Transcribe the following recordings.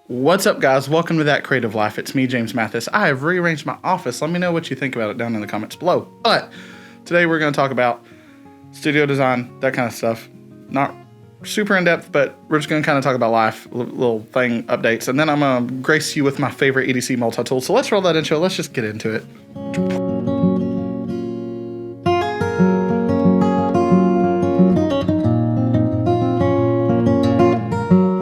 What's up, guys? Welcome to That Creative Life. It's me, James Mathis. I have rearranged my office. Let me know what you think about it down in the comments below. But today we're going to talk about studio design, that kind of stuff. Not super in-depth, but we're just going to kind of talk about life, little thing updates. And then I'm going to grace you with my favorite EDC Multitool. So let's roll that intro. Let's just get into it.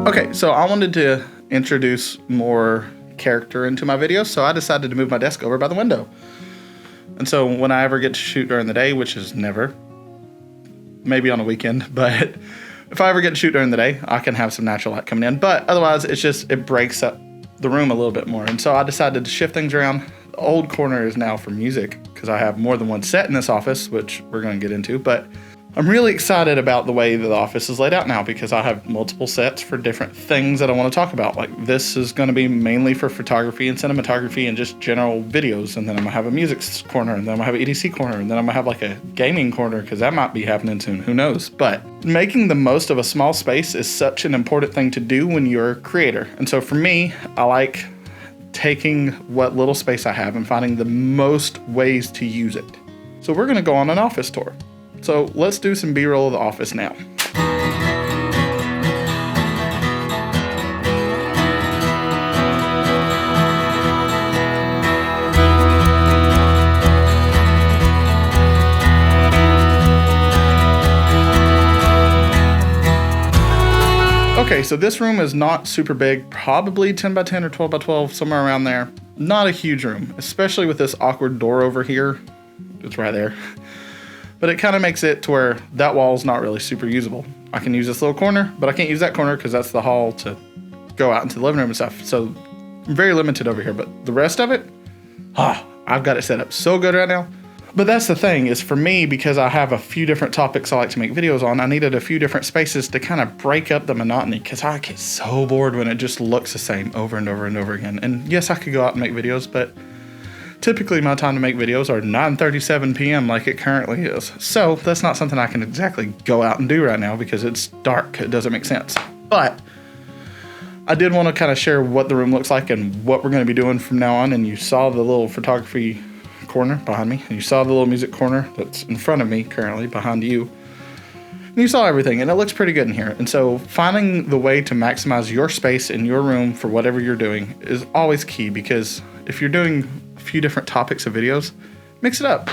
Okay, so I wanted to introduce more character into my videos, so I decided to move my desk over by the window. And so when I ever get to shoot during the day, which is never, maybe on a weekend, but if I ever get to shoot during the day, I can have some natural light coming in. But otherwise, it breaks up the room a little bit more. And so I decided to shift things around. The old corner is now for music because I have more than one set in this office, which we're going to get into. But I'm really excited about the way that the office is laid out now because I have multiple sets for different things that I want to talk about. Like this is going to be mainly for photography and cinematography and just general videos. And then I'm going to have a music corner, and then I'm going to have an EDC corner, and then I'm going to have like a gaming corner because that might be happening soon. Who knows? But making the most of a small space is such an important thing to do when you're a creator. And so for me, I like taking what little space I have and finding the most ways to use it. So we're going to go on an office tour. So let's do some B-roll of the office now. Okay, so this room is not super big, probably 10 by 10 or 12 by 12, somewhere around there. Not a huge room, especially with this awkward door over here. It's right there. But it kind of makes it to where that wall is not really super usable. I can use this little corner, but I can't use that corner because that's the hall to go out into the living room and stuff. So I'm very limited over here, but the rest of it, I've got it set up so good right now. But that's the thing is for me, because I have a few different topics I like to make videos on, I needed a few different spaces to kind of break up the monotony because I get so bored when it just looks the same over and over and over again. And yes, I could go out and make videos, but typically my time to make videos are 9:37 p.m. like it currently is. So that's not something I can exactly go out and do right now because it's dark. It doesn't make sense. But I did want to kind of share what the room looks like and what we're going to be doing from now on. And you saw the little photography corner behind me. And you saw the little music corner that's in front of me currently behind you. And you saw everything and it looks pretty good in here. And so finding the way to maximize your space in your room for whatever you're doing is always key, because if you're doing few different topics of videos, mix it up.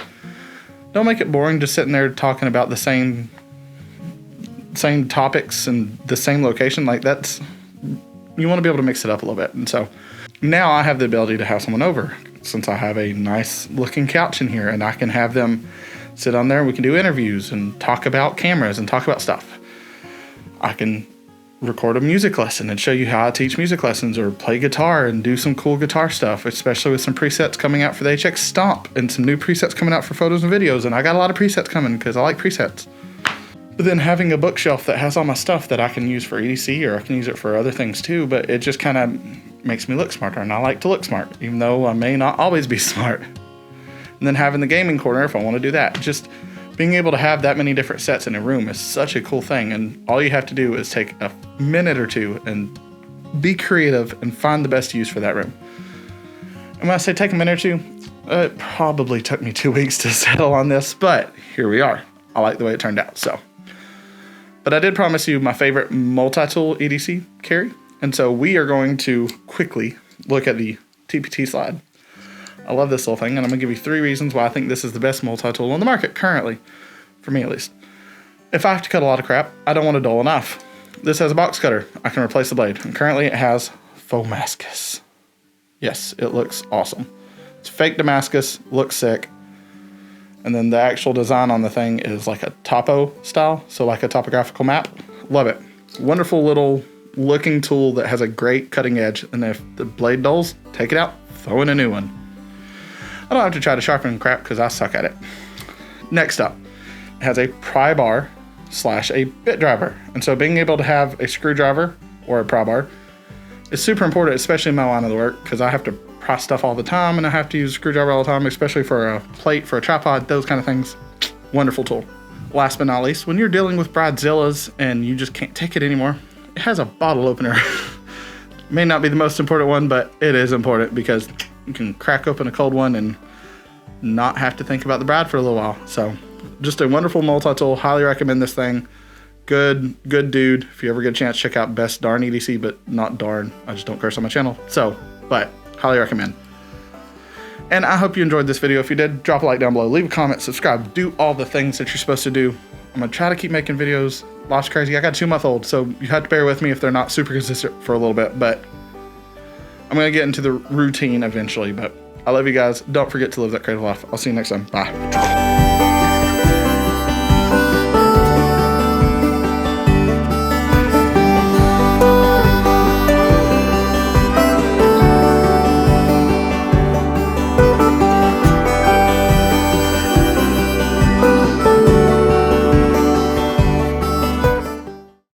Don't make it boring just sitting there talking about the same topics and the same location. Like that's, you want to be able to mix it up a little bit. And so now I have the ability to have someone over since I have a nice looking couch in here, and I can have them sit on there and we can do interviews and talk about cameras and talk about stuff. I can record a music lesson and show you how I teach music lessons, or play guitar and do some cool guitar stuff, especially with some presets coming out for the HX Stomp and some new presets coming out for photos and videos. And I got a lot of presets coming because I like presets. But then having a bookshelf that has all my stuff that I can use for EDC, or I can use it for other things too, but it just kind of makes me look smarter, and I like to look smart, even though I may not always be smart. And then having the gaming corner if I want to do that. Just being able to have that many different sets in a room is such a cool thing, and all you have to do is take a minute or two and be creative and find the best use for that room. And when I say take a minute or two, it probably took me 2 weeks to settle on this, but here we are. I like the way it turned out. But I did promise you my favorite multi-tool EDC carry, and so we are going to quickly look at the TPT slide. I love this little thing, and I'm going to give you 3 reasons why I think this is the best multi-tool on the market currently, for me at least. If I have to cut a lot of crap, I don't want to dull enough. This has a box cutter. I can replace the blade, and currently it has Damascus. Yes, it looks awesome. It's fake Damascus, looks sick, and then the actual design on the thing is like a topo style, so like a topographical map. Love it. Wonderful little looking tool that has a great cutting edge, and if the blade dulls, take it out, throw in a new one. I don't have to try to sharpen crap because I suck at it. Next up, it has a pry bar / a bit driver. And so being able to have a screwdriver or a pry bar is super important, especially in my line of the work, because I have to pry stuff all the time and I have to use a screwdriver all the time, especially for a plate, for a tripod, those kind of things. Wonderful tool. Last but not least, when you're dealing with bridezillas and you just can't take it anymore, it has a bottle opener. May not be the most important one, but it is important because you can crack open a cold one and not have to think about the brad for a little while. So just a wonderful multi-tool. Highly recommend this thing. Good dude. If you ever get a chance, check out Best Darn EDC, but not darn. I just don't curse on my channel. So, but highly recommend. And I hope you enjoyed this video. If you did, drop a like down below, leave a comment, subscribe, do all the things that you're supposed to do. I'm gonna try to keep making videos. Life's crazy. I got a 2-month-old, so you have to bear with me if they're not super consistent for a little bit, but I'm gonna get into the routine eventually. But I love you guys. Don't forget to live that creative life. I'll see you next time. Bye.